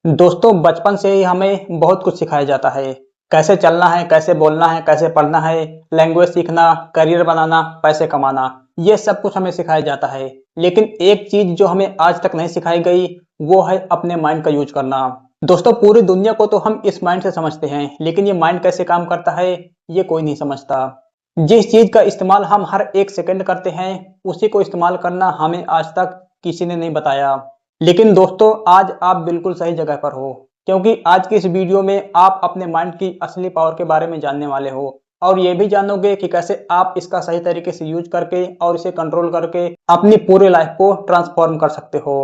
दोस्तों बचपन से ही हमें बहुत कुछ सिखाया जाता है। कैसे चलना है, कैसे बोलना है, कैसे पढ़ना है, लैंग्वेज सीखना, करियर बनाना, पैसे कमाना, ये सब कुछ हमें सिखाया जाता है। लेकिन एक चीज जो हमें आज तक नहीं सिखाई गई, वो है अपने माइंड का यूज करना। दोस्तों पूरी दुनिया को तो हम इस माइंड से समझते हैं, लेकिन ये माइंड कैसे काम करता है, ये कोई नहीं समझता। जिस चीज का इस्तेमाल हम हर एक सेकंड करते हैं, उसी को इस्तेमाल करना हमें आज तक किसी ने नहीं बताया। लेकिन दोस्तों आज आप बिल्कुल सही जगह पर हो, क्योंकि आज की इस वीडियो में आप अपने माइंड की असली पावर के बारे में जानने वाले हो और ये भी जानोगे कि कैसे आप इसका सही तरीके से यूज करके और इसे कंट्रोल करके अपनी पूरी लाइफ को ट्रांसफॉर्म कर सकते हो।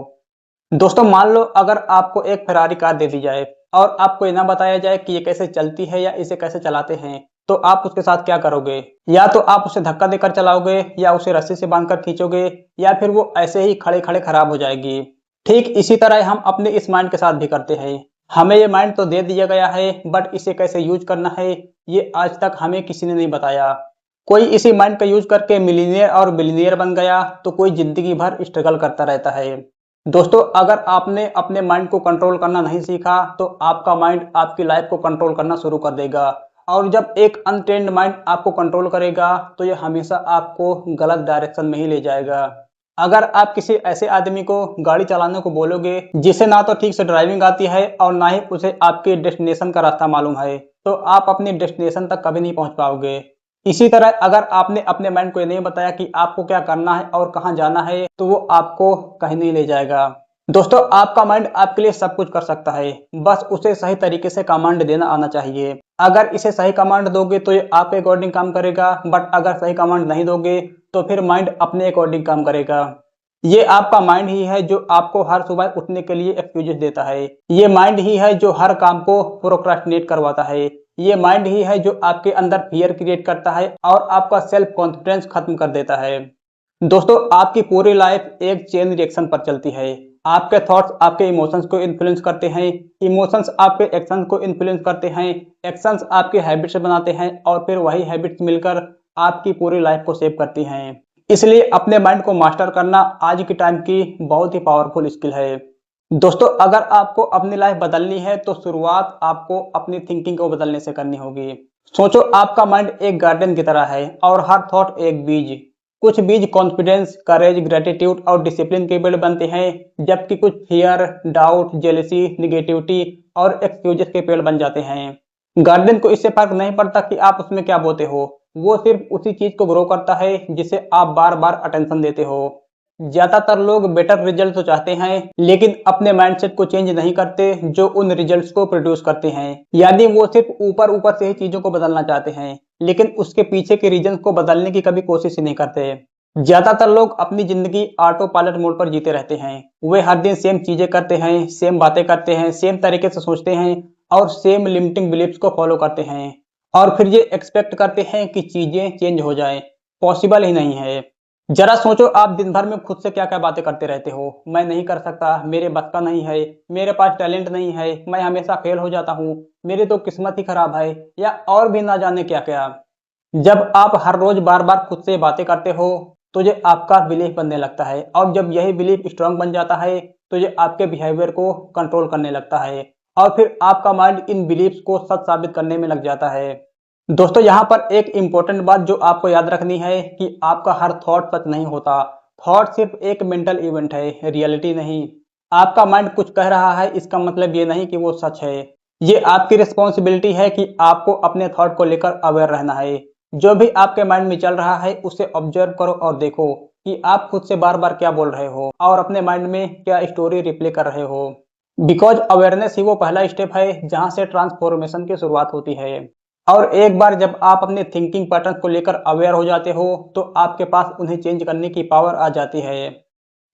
दोस्तों मान लो अगर आपको एक फेरारी कार दे दी जाए और आपको ये ना बताया जाए कि ये कैसे चलती है या इसे कैसे चलाते हैं, तो आप उसके साथ क्या करोगे? या तो आप उसे धक्का देकर चलाओगे, या उसे रस्सी से बांधकर खींचोगे, या फिर वो ऐसे ही खड़े खड़े खराब हो जाएगी। ठीक इसी तरह हम अपने इस माइंड के साथ भी करते हैं। हमें ये माइंड तो दे दिया गया है, बट इसे कैसे यूज करना है, ये आज तक हमें किसी ने नहीं बताया। कोई इसी माइंड का यूज करके मिलीनियर और बिलीनियर बन गया, तो कोई जिंदगी भर स्ट्रगल करता रहता है। दोस्तों अगर आपने अपने माइंड को कंट्रोल करना नहीं सीखा, तो आपका माइंड आपकी लाइफ को कंट्रोल करना शुरू कर देगा। और जब एक अनट्रेन्ड माइंड आपको कंट्रोल करेगा, तो ये हमेशा आपको गलत डायरेक्शन में ही ले जाएगा। अगर आप किसी ऐसे आदमी को गाड़ी चलाने को बोलोगे जिसे ना तो ठीक से ड्राइविंग आती है और ना ही उसे आपके डेस्टिनेशन का रास्ता मालूम है, तो आप अपनी डेस्टिनेशन तक कभी नहीं पहुंच पाओगे। इसी तरह अगर आपने अपने माइंड को ये नहीं बताया कि आपको क्या करना है और कहाँ जाना है, तो वो आपको कहीं नहीं ले जाएगा। दोस्तों आपका माइंड आपके लिए सब कुछ कर सकता है, बस उसे सही तरीके से कमांड देना आना चाहिए। अगर इसे सही कमांड दोगे तो ये आपके अकॉर्डिंग काम करेगा, बट अगर सही कमांड नहीं दोगे तो फिर माइंड अपने अकॉर्डिंग काम करेगा। ये आपका माइंड ही है जो आपको हर सुबह उठने के लिए एक्सक्यूजेस देता है। ये माइंड ही है जो हर काम को प्रोक्रास्टिनेट करवाता है। ये माइंड ही है जो आपके अंदर फियर क्रिएट करता है और आपका सेल्फ कॉन्फिडेंस खत्म कर देता है। दोस्तों आपकी पूरी लाइफ एक चेन रिएक्शन पर चलती है। आपके थॉट्स आपके इमोशंस को इन्फ्लुएंस करते हैं, इमोशंस आपके एक्शंस को इन्फ्लुएंस करते हैं, एक्शंस आपके हैबिट्स बनाते हैं और फिर वही हैबिट्स मिलकर आपकी पूरी लाइफ को सेव करती हैं। इसलिए अपने माइंड को मास्टर करना आज के टाइम की बहुत ही पावरफुल स्किल है। दोस्तों अगर आपको अपनी लाइफ बदलनी है, तो शुरुआत आपको अपनी थिंकिंग को बदलने से करनी होगी। सोचो आपका माइंड एक गार्डन की तरह है और हर थॉट एक बीज। कुछ बीज कॉन्फिडेंस, करेज, ग्रेटिट्यूड और डिसिप्लिन के पेड़ बनते हैं, जबकि कुछ फियर, डाउट, जेलसी, निगेटिविटी और एक्सक्यूजेस के पेड़ बन जाते हैं। गार्डन को इससे फर्क नहीं पड़ता कि आप उसमें क्या बोते हो, वो सिर्फ उसी चीज को ग्रो करता है जिसे आप बार बार अटेंशन देते हो। ज्यादातर लोग बेटर रिजल्ट तो चाहते हैं, लेकिन अपने माइंडसेट को चेंज नहीं करते जो उन रिजल्ट्स को प्रोड्यूस करते हैं। यानी वो सिर्फ ऊपर ऊपर से ही चीजों को बदलना चाहते हैं, लेकिन उसके पीछे के रीजन को बदलने की कभी कोशिश ही नहीं करते। ज्यादातर लोग अपनी जिंदगी ऑटो पायलट मोड पर जीते रहते हैं। वे हर दिन सेम चीजें करते हैं, सेम बातें करते हैं, सेम तरीके से सोचते हैं और सेम लिमिटिंग बिलीफ्स को फॉलो करते हैं। और फिर ये एक्सपेक्ट करते हैं कि चीजें चेंज हो जाए। पॉसिबल ही नहीं है। जरा सोचो आप दिन भर में खुद से क्या क्या बातें करते रहते हो। मैं नहीं कर सकता, मेरे बस का नहीं है, मेरे पास टैलेंट नहीं है, मैं हमेशा फेल हो जाता हूँ, मेरी तो किस्मत ही खराब है, या और भी ना जाने क्या क्या। जब आप हर रोज बार बार खुद से बातें करते हो, तो ये आपका बिलीफ बनने लगता है और जब यही बिलीफ स्ट्रांग बन जाता है, तो ये आपके बिहेवियर को कंट्रोल करने लगता है और फिर आपका माइंड इन बिलीफ्स को सच साबित करने में लग जाता है। दोस्तों यहाँ पर एक इम्पोर्टेंट बात जो आपको याद रखनी है कि आपका हर थॉट सच नहीं होता। थॉट सिर्फ एक मेंटल इवेंट है, रियलिटी नहीं। आपका माइंड कुछ कह रहा है, इसका मतलब ये नहीं कि वो सच है। ये आपकी रिस्पॉन्सिबिलिटी है कि आपको अपने थॉट को लेकर अवेयर रहना है। जो भी आपके माइंड में चल रहा है उसे ऑब्जर्व करो और देखो कि आप खुद से बार बार क्या बोल रहे हो और अपने माइंड में क्या स्टोरी रिप्ले कर रहे हो। बिकॉज अवेयरनेस ही वो पहला स्टेप है जहाँ से ट्रांसफॉर्मेशन की शुरुआत होती है। और एक बार जब आप अपने थिंकिंग पैटर्न को लेकर अवेयर हो जाते हो, तो आपके पास उन्हें चेंज करने की पावर आ जाती है।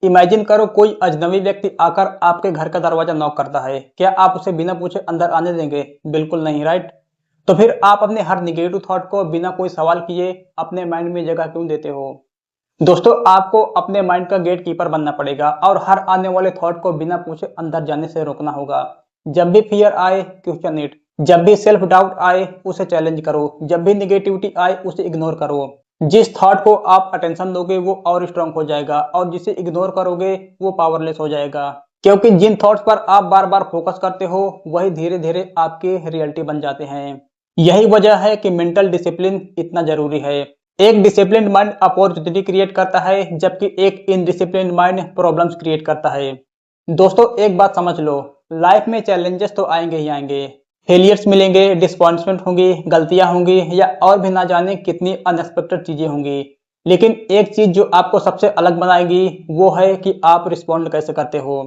इमेजिन करो कोई अजनबी व्यक्ति आकर आपके घर का दरवाजा नॉक करता है, क्या आप उसे बिना पूछे अंदर आने देंगे? बिल्कुल नहीं, राइट? तो फिर आप अपने हर निगेटिव थॉट को बिना कोई सवाल किए अपने माइंड में जगह क्यों देते हो? दोस्तों आपको अपने माइंड का गेट कीपर बनना पड़ेगा और हर आने वाले थॉट को बिना पूछे अंदर जाने से रोकना होगा। जब भी फियर आए, क्वेश्चन इट। जब भी सेल्फ डाउट आए, उसे चैलेंज करो। जब भी निगेटिविटी आए, उसे इग्नोर करो। जिस थॉट को आप अटेंशन दोगे वो और स्ट्रांग हो जाएगा और जिसे इग्नोर करोगे वो पावरलेस हो जाएगा। क्योंकि जिन थॉट्स पर आप बार बार फोकस करते हो वही धीरे धीरे आपकी रियलिटी बन जाते हैं। यही वजह है कि मेंटल डिसिप्लिन इतना जरूरी है। एक डिसिप्लिन माइंड अपॉर्चुनिटी क्रिएट करता है, जबकि एक इनडिसिप्लिन माइंड प्रॉब्लम्स क्रिएट करता है। दोस्तों एक बात समझ लो, लाइफ में चैलेंजेस तो आएंगे ही आएंगे, फेलियर्स मिलेंगे, डिसअपॉइंटमेंट होंगी, गलतियां होंगी या और भी ना जाने कितनी अनएक्सपेक्टेड चीजें होंगी। लेकिन एक चीज जो आपको सबसे अलग बनाएगी वो है कि आप रिस्पॉन्ड कैसे करते हो।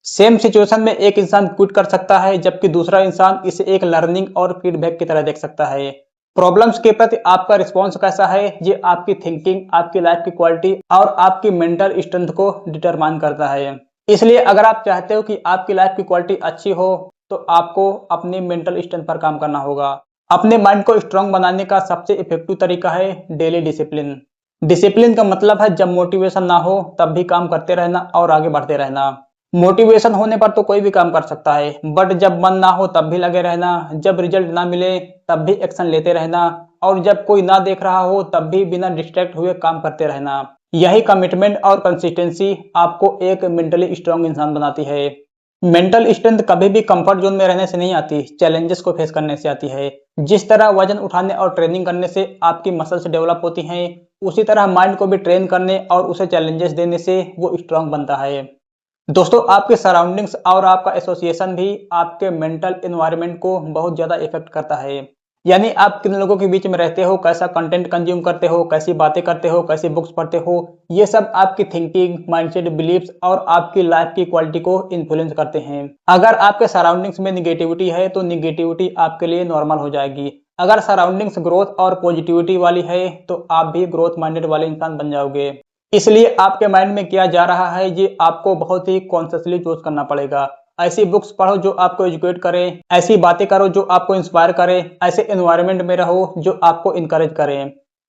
सेम सिचुएशन में एक इंसान क्विट कर सकता है, जबकि दूसरा इंसान इसे एक लर्निंग और फीडबैक की तरह देख सकता है। प्रॉब्लम्स के प्रति आपका रिस्पॉन्स कैसा है ये आपकी थिंकिंग, आपकी लाइफ की क्वालिटी और आपकी मेंटल स्ट्रेंथ को डिटरमाइन करता है। इसलिए अगर आप चाहते हो कि आपकी लाइफ की क्वालिटी अच्छी हो तो आपको अपनी मेंटल स्ट्रेंथ पर काम करना होगा। अपने माइंड को स्ट्रांग बनाने का सबसे इफेक्टिव तरीका है डेली डिसिप्लिन। डिसिप्लिन का मतलब है जब मोटिवेशन ना हो तब भी काम करते रहना और आगे बढ़ते रहना। मोटिवेशन होने पर तो कोई भी काम कर सकता है, बट जब मन ना हो तब भी लगे रहना, जब रिजल्ट ना मिले तब भी एक्शन लेते रहना और जब कोई ना देख रहा हो तब भी बिना डिस्ट्रैक्ट हुए काम करते रहना। यही कमिटमेंट और कंसिस्टेंसी आपको एक मेंटली स्ट्रांग इंसान बनाती है। मेंटल स्ट्रेंथ कभी भी कंफर्ट जोन में रहने से नहीं आती, चैलेंजेस को फेस करने से आती है। जिस तरह वजन उठाने और ट्रेनिंग करने से आपकी मसल्स डेवलप होती हैं, उसी तरह माइंड को भी ट्रेन करने और उसे चैलेंजेस देने से वो स्ट्रांग बनता है। दोस्तों आपके सराउंडिंग्स और आपका एसोसिएशन भी आपके मेंटल एनवायरनमेंट को बहुत ज़्यादा इफेक्ट करता है। यानी आप किन लोगों के बीच में रहते हो, कैसा कंटेंट कंज्यूम करते हो, कैसी बातें करते हो, कैसी बुक्स पढ़ते हो, ये सब आपकी थिंकिंग, माइंडसेट, बिलीव्स और आपकी लाइफ की क्वालिटी को इन्फ्लुएंस करते हैं। अगर आपके सराउंडिंग्स में निगेटिविटी है तो निगेटिविटी आपके लिए नॉर्मल हो जाएगी। अगर सराउंडिंग्स ग्रोथ और पॉजिटिविटी वाली है तो आप भी ग्रोथ माइंडेड वाले इंसान बन जाओगे। इसलिए आपके माइंड में क्या जा रहा है ये आपको बहुत ही कॉन्शियसली चूज करना पड़ेगा। ऐसी बुक्स पढ़ो जो आपको एजुकेट करे, ऐसी बातें करो जो आपको इंस्पायर करे, ऐसे एनवायरनमेंट में रहो जो आपको इनकरेज करे।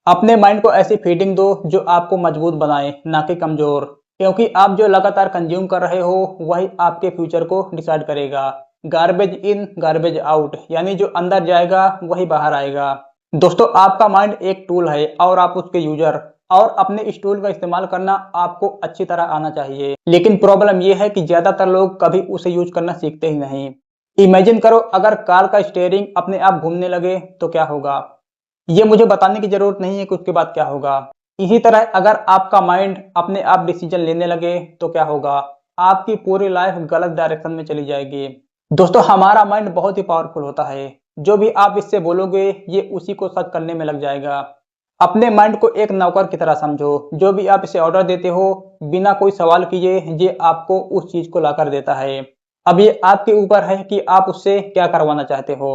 अपने माइंड को ऐसी फीडिंग दो जो आपको मजबूत बनाए, ना कि कमजोर। क्योंकि आप जो लगातार कंज्यूम कर रहे हो वही आपके फ्यूचर को डिसाइड करेगा। गार्बेज इन गार्बेज आउट, यानी जो अंदर जाएगा वही बाहर आएगा। दोस्तों आपका माइंड एक टूल है और आप उसके यूजर, और अपने इस टूल का इस्तेमाल करना आपको अच्छी तरह आना चाहिए। लेकिन प्रॉब्लम यह है कि ज्यादातर लोग कभी उसे यूज करना सीखते ही नहीं। इमेजिन करो अगर कार का स्टीयरिंग अपने आप घूमने लगे तो क्या होगा। ये मुझे बताने की जरूरत नहीं है कि उसके बाद क्या होगा। इसी तरह अगर आपका माइंड अपने आप डिसीजन लेने लगे तो क्या होगा। आपकी पूरी लाइफ गलत डायरेक्शन में चली जाएगी। दोस्तों हमारा माइंड बहुत ही पावरफुल होता है। जो भी आप इससे बोलोगे ये उसी को सच करने में लग जाएगा। अपने माइंड को एक नौकर की तरह समझो। जो भी आप इसे ऑर्डर देते हो बिना कोई सवाल किए ये आपको उस चीज को लाकर देता है। अब ये आपके ऊपर है कि आप उससे क्या करवाना चाहते हो।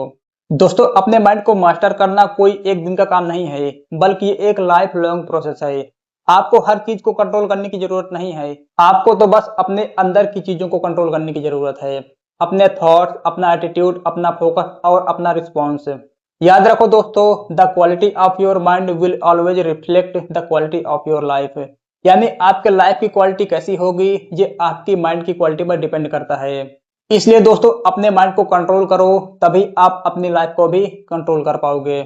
दोस्तों अपने माइंड को मास्टर करना कोई एक दिन का काम नहीं है, बल्कि ये एक लाइफ लॉन्ग प्रोसेस है। आपको हर चीज को कंट्रोल करने की जरूरत नहीं है, आपको तो बस अपने अंदर की चीजों को कंट्रोल करने की जरूरत है। अपने थॉट्स, अपना एटीट्यूड, अपना फोकस और अपना रिस्पॉन्स। याद रखो दोस्तों, the quality of your mind will always reflect the quality of your life. यानी आपके लाइफ की क्वालिटी कैसी होगी ये आपकी माइंड की क्वालिटी पर डिपेंड करता है। इसलिए दोस्तों अपने माइंड को कंट्रोल करो, तभी आप अपनी लाइफ को भी कंट्रोल कर पाओगे।